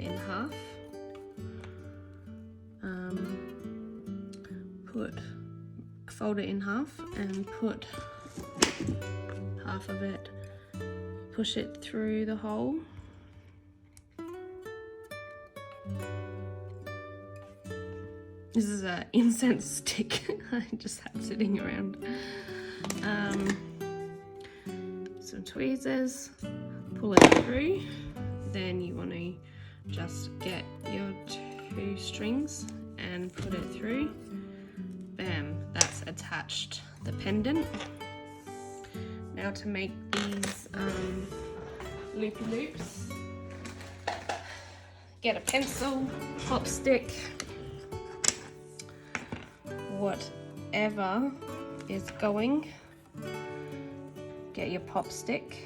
in half. Fold it in half and put half of it, push it through the hole. This is an incense stick I just had sitting around. Some tweezers, pull it through. Then you want to just get your 2 strings and put it through. Bam, that's attached the pendant. Now to make these loopy loops, get a pencil, pop stick, whatever is going, get your pop stick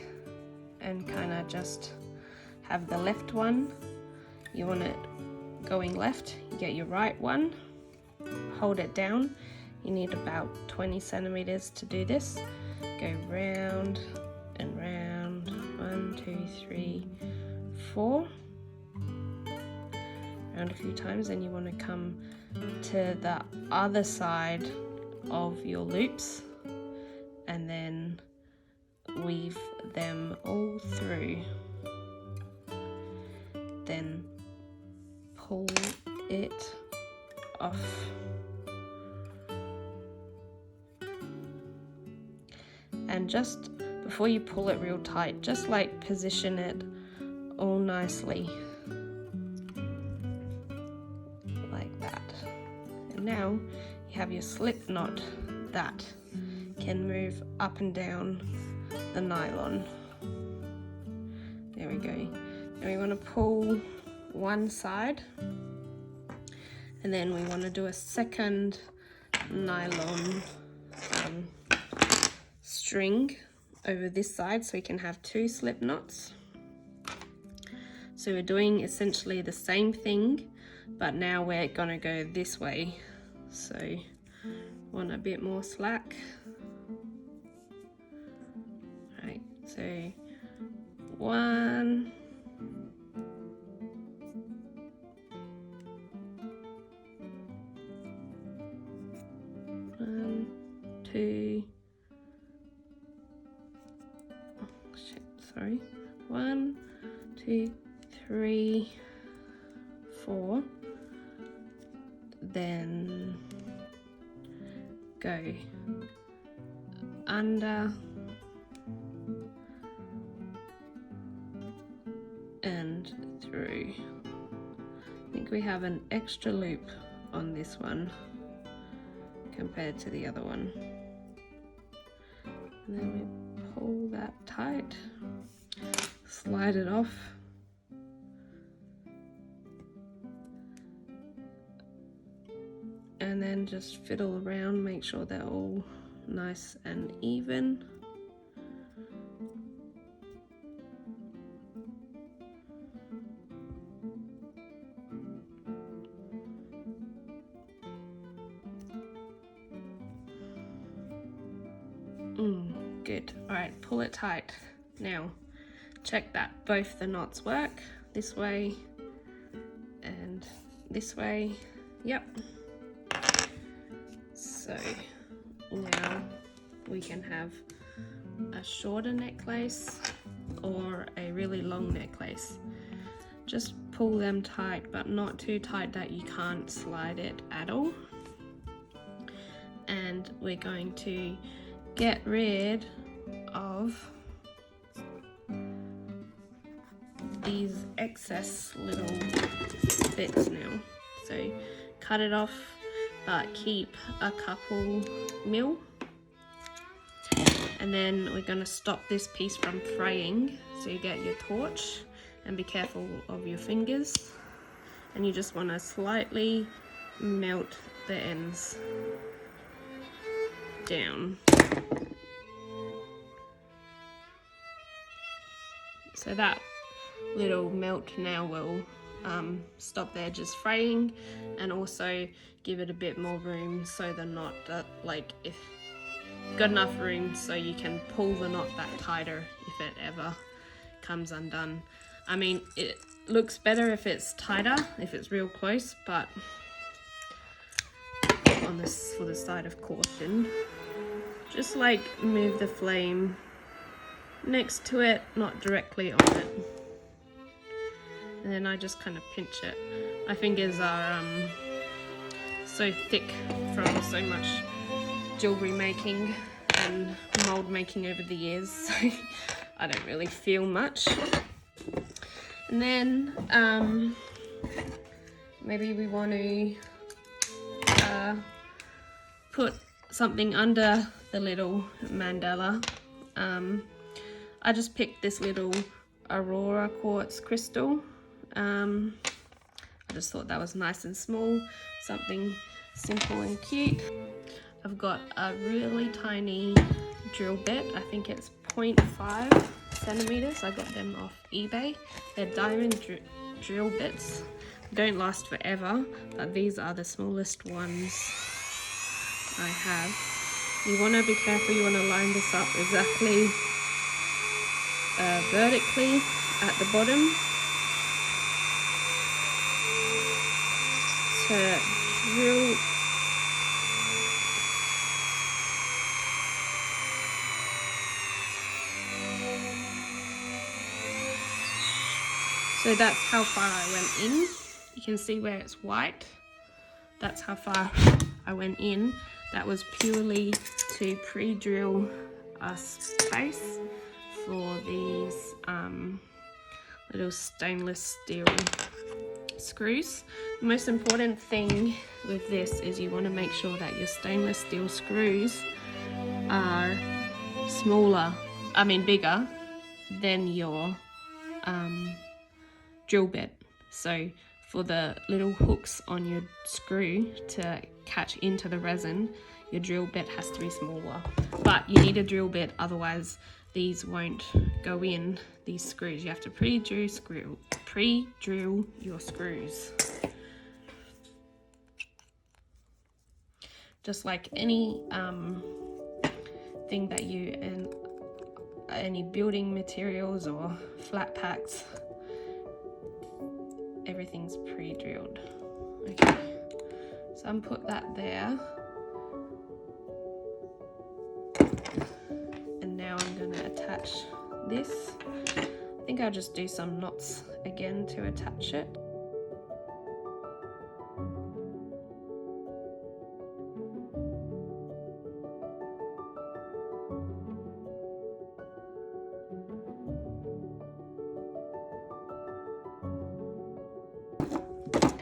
and kind of just have the left one, you want it going left, you get your right one, hold it down. You need about 20 centimeters to do this. Go round and round, 1, 2, 3, 4. Round a few times, and you want to come to the other side of your loops and then weave them all through. Then pull it off. And just before you pull it real tight, just like position it all nicely. Like that. And now you have your slip knot that can move up and down the nylon. There we go. Now we want to pull one side, and then we want to do a second nylon string over this side so we can have 2 slip knots. So we're doing essentially the same thing, but now we're gonna go this way. So want a bit more slack. Right, so 1, 2, 1, 2, 3, 4. Then go under and through. I think we have an extra loop on this one compared to the other one. And then we pull that tight, slide it off, and then just fiddle around, make sure they're all nice and even. Good. All right, pull it tight. Now check that both the knots work, this way and this way. Yep. So now we can have a shorter necklace or a really long necklace. Just pull them tight, but not too tight that you can't slide it at all. And we're going to get rid of these excess little bits now. So cut it off, but keep a couple mil. And then we're going to stop this piece from fraying. So you get your torch and be careful of your fingers. And you just want to slightly melt the ends down. So that little melt now will stop the edges fraying and also give it a bit more room so the knot, if got enough room so you can pull the knot back tighter if it ever comes undone. I mean, looks better if it's tighter, if it's real close, but on this, for the side of caution, just like move the flame next to it, not directly on it. And then I just kind of pinch it. My fingers are so thick from so much jewelry making and mold making over the years, so I don't really feel much. And then maybe we want to put something under the little mandala. I just picked this little Aurora quartz crystal. I just thought that was nice and small, something simple and cute. I've got a really tiny drill bit. I think it's 0.5 centimeters. I got them off eBay. They're diamond drill bits. They don't last forever, but these are the smallest ones I have. You want to be careful. You want to line this up exactly vertically at the bottom to drill. So that's how far I went in. You can see where it's white. That's how far I went in. That was purely to pre-drill a space for these little stainless steel screws. The most important thing with this is you want to make sure that your stainless steel screws are bigger than your drill bit. So for the little hooks on your screw to catch into the resin, your drill bit has to be smaller. But you need a drill bit, otherwise these won't go in, these screws. You have to pre-drill your screws. Just like any thing that you, any building materials or flat packs, everything's pre-drilled. Okay, so I'm put that there. And now I'm gonna attach this. I think I'll just do some knots again to attach it.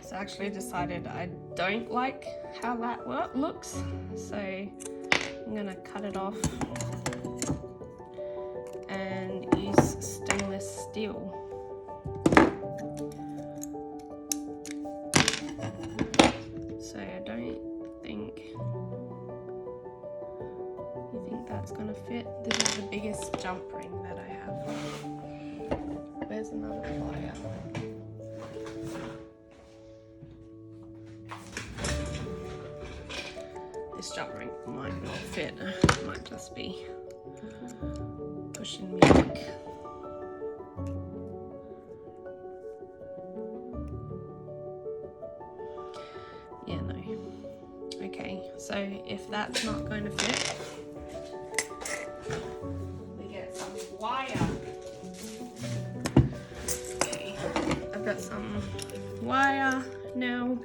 So I actually decided I don't like how that looks, so I'm gonna cut it off and use stainless steel. So I don't think, you think that's gonna fit? This is the biggest jump ring that I have. Where's another plier? This jump ring might not fit, it might just be pushing me back. Yeah, no. Okay, so if that's not going to fit, we get some wire. Okay, I've got some wire now.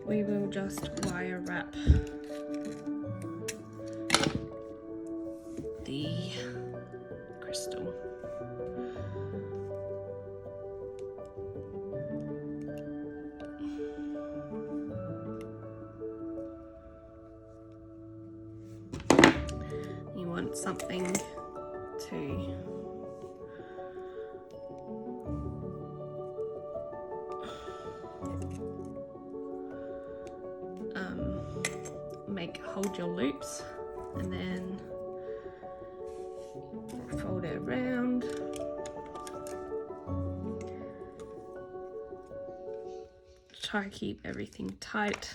We will just wire wrap the crystal. You want something to hold your loops, and then fold it around. Try to keep everything tight.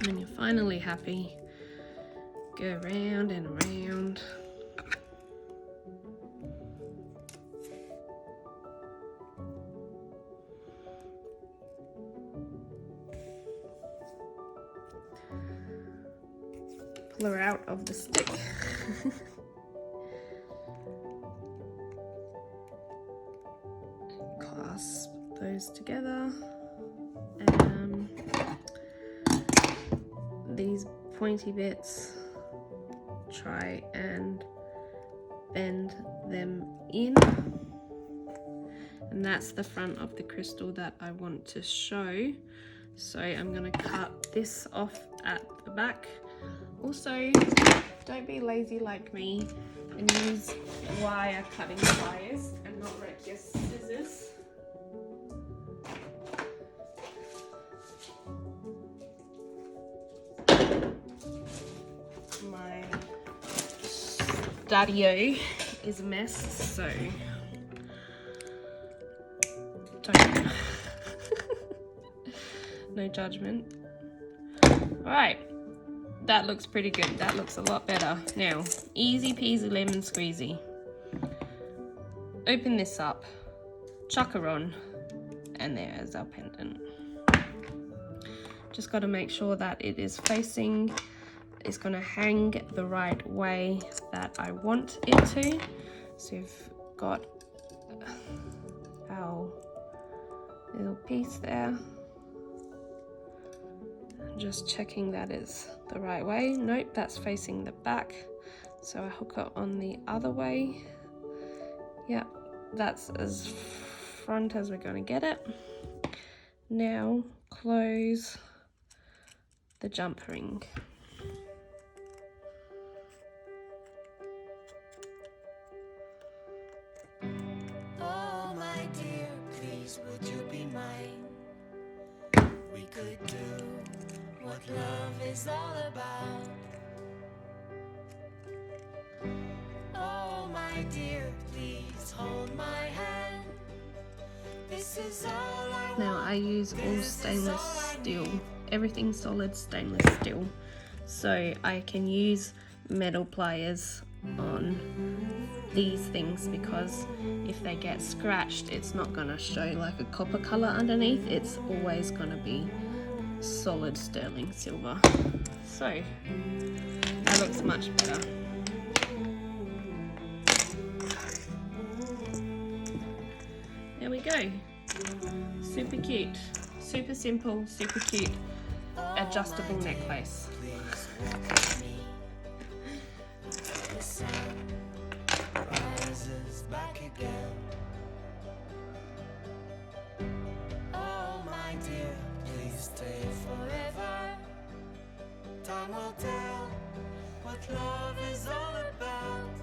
When you're finally happy, go round and around. Pull her out of the stick. Clasp those together. These pointy bits, try and bend them in, and that's the front of the crystal that I want to show. So I'm going to cut this off at the back. Also, don't be lazy like me and use wire cutting pliers and not wreck your scissors. My studio is a mess, so don't. No judgment. Alright, that looks pretty good. That looks a lot better. Now, easy peasy lemon squeezy. Open this up, chuck her on, and there's our pendant. Just got to make sure that it is facing, it's going to hang the right way that I want it to. So we've got our little piece there. Just checking that is the right way. Nope, that's facing the back. So I hook it on the other way. Yeah, that's as front as we're going to get it. Now close the jump ring. Oh my dear, please would you be mine? We could do what love is all about. Oh my dear, please hold my hand. This is all I want. Now I use all stainless steel, everything solid stainless steel, so I can use metal pliers on these things, because if they get scratched, it's not going to show like a copper color underneath. It's always going to be solid sterling silver. So that looks much better. There we go. Super cute, super simple, super cute adjustable necklace. Back again. Oh my dear, please stay forever. Time will tell what love is all about.